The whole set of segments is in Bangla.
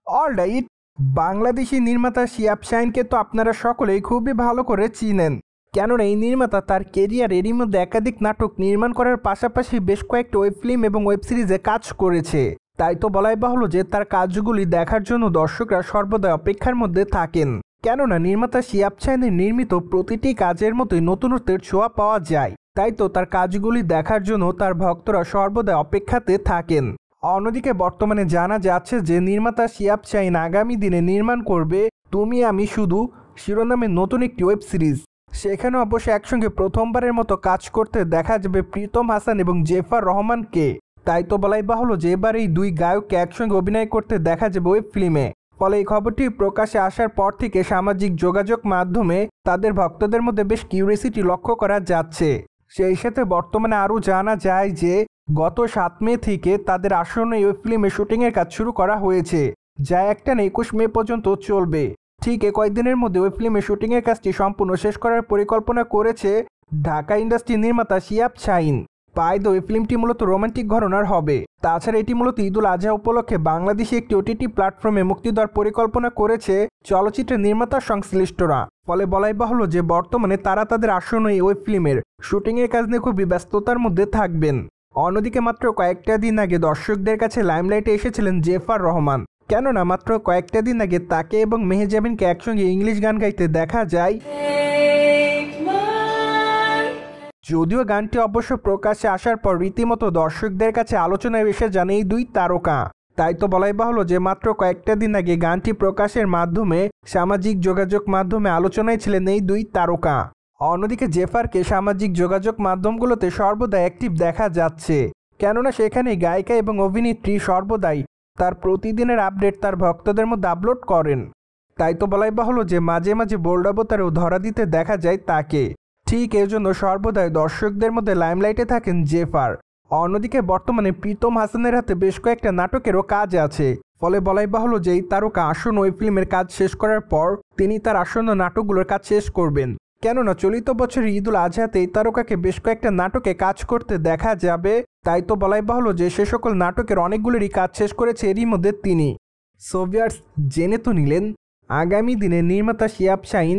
অলরাইট, বাংলাদেশি নির্মাতা শিহাব শাহীনকে তো আপনারা সকলেই খুবই ভালো করে চিনেন। কেননা এই নির্মাতা তার কেরিয়ার এরই মধ্যে একাধিক নাটক নির্মাণ করার পাশাপাশি বেশ কয়েকটি ওয়েব ফিল্ম এবং ওয়েব সিরিজে কাজ করেছে। তাই তো বলাই বাহুল্য যে তার কাজগুলি দেখার জন্য দর্শকরা সর্বদা অপেক্ষার মধ্যে থাকেন। কেননা নির্মাতা শিহাব শাহীনের নির্মিত প্রতিটি কাজের মতোই নতুনত্বের ছোঁয়া পাওয়া যায়। তাই তো তার কাজগুলি দেখার জন্য তার ভক্তরা সর্বদা অপেক্ষাতে থাকেন। অন্যদিকে বর্তমানে জানা যাচ্ছে যে নির্মাতা শিহাব শাহীন আগামী দিনে নির্মাণ করবে তুমি আমি শুধু শিরোনামে নতুন একটি ওয়েব সিরিজ। সেখানে অবশ্য একসঙ্গে প্রথমবারের মতো কাজ করতে দেখা যাবে প্রীতম হাসান এবং জেফার রহমানকে। তাই তো বলাই বাহুল্য যে এবার এই দুই গায়ককে একসঙ্গে অভিনয় করতে দেখা যাবে ওয়েব ফিল্মে। ফলে এই খবরটি প্রকাশে আসার পর থেকে সামাজিক যোগাযোগ মাধ্যমে তাদের ভক্তদের মধ্যে বেশ কিউরিয়াসিটি লক্ষ্য করা যাচ্ছে। সেই সাথে বর্তমানে আরও জানা যায় যে গত 7 মে থেকে তাদের আসন্ন এই ওয়েব ফিল্মে শুটিংয়ের কাজ শুরু করা হয়েছে, যা একটানা 21 মে পর্যন্ত চলবে। ঠিক কয়েকদিনের মধ্যে ওয়েব ফিল্মে শুটিংয়ের কাজটি সম্পূর্ণ শেষ করার পরিকল্পনা করেছে ঢাকা ইন্ডাস্ট্রি নির্মাতা Shihab Shaheen. By the way, ফিল্মটি মূলত রোমান্টিক ঘরানার হবে। তাছাড়া এটি মূলত ঈদুল আজহা উপলক্ষে বাংলাদেশে একটি ওটিটি প্ল্যাটফর্মে মুক্তি দেওয়ার পরিকল্পনা করেছে চলচ্চিত্রের নির্মাতা সংশ্লিষ্টরা। ফলে বলাই বাহুল্য যে বর্তমানে তারা তাদের আসন্ন এই ওয়েব ফিল্মের শুটিংয়ের কাজ নিয়ে খুবই ব্যস্ততার মধ্যে থাকবেন। অন্যদিকে মাত্র কয়েকটা দিন আগে দর্শকদের কাছে লাইমলাইটে এসেছিলেন জেফার রহমান। কেননা মাত্র কয়েকটা দিন আগে তাকে এবং মেহেজাবিনকে একসঙ্গে ইংলিশ গান গাইতে দেখা যায়। যদিও গানটি অবশ্য প্রকাশ্যে আসার পর রীতিমতো দর্শকদের কাছে আলোচনায় এসে যান এই দুই তারকা। তাই তো বলাই বাহুল্য যে মাত্র কয়েকটা দিন আগে গানটি প্রকাশের মাধ্যমে সামাজিক যোগাযোগ মাধ্যমে আলোচনায় ছিলেন এই দুই তারকা। অন্যদিকে জেফারকে সামাজিক যোগাযোগ মাধ্যমগুলোতে সর্বদা অ্যাক্টিভ দেখা যাচ্ছে। কেননা সেখানে গায়িকা এবং অভিনেত্রী সর্বদাই তার প্রতিদিনের আপডেট তার ভক্তদের মধ্যে আপলোড করেন। তাই তো বলাই বাহুল্য যে মাঝে মাঝে বোল্ড অবতারেও ধরা দিতে দেখা যায় তাকে। ঠিক এজন্য সর্বদাই দর্শকদের মধ্যে লাইমলাইটে থাকেন জেফার। অন্যদিকে বর্তমানে প্রীতম হাসানের হাতে বেশ কয়েকটা নাটকেরও কাজ আছে। ফলে বলাই বাহুল্য যে এই তারকা আসন্ন ওই ফিল্মের কাজ শেষ করার পর তিনি তার আসন্ন নাটকগুলোর কাজ শেষ করবেন। কেননা চলিত বছরের ঈদুল আজহাতে এই তারকাকে বেশ কয়েকটা নাটকে কাজ করতে দেখা যাবে। তাই তো বলাই বাহুল্য যে সে সকল নাটকের অনেকগুলোরই কাজ শেষ করেছে এরই মধ্যে তিনি। সো ভিউয়ার্স, জেনে তো নিলেন আগামী দিনে নির্মাতা শিহাব শাহীন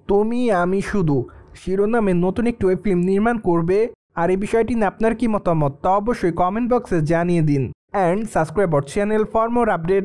তুমি আমি শুধু শিরোনামে নতুন একটি ওয়েব ফিল্ম নির্মাণ করবে। আর এই বিষয়টি নিয়ে আপনার কি মতামত তা অবশ্যই কমেন্ট বক্সে জানিয়ে দিন। And subscribe our channel for more update.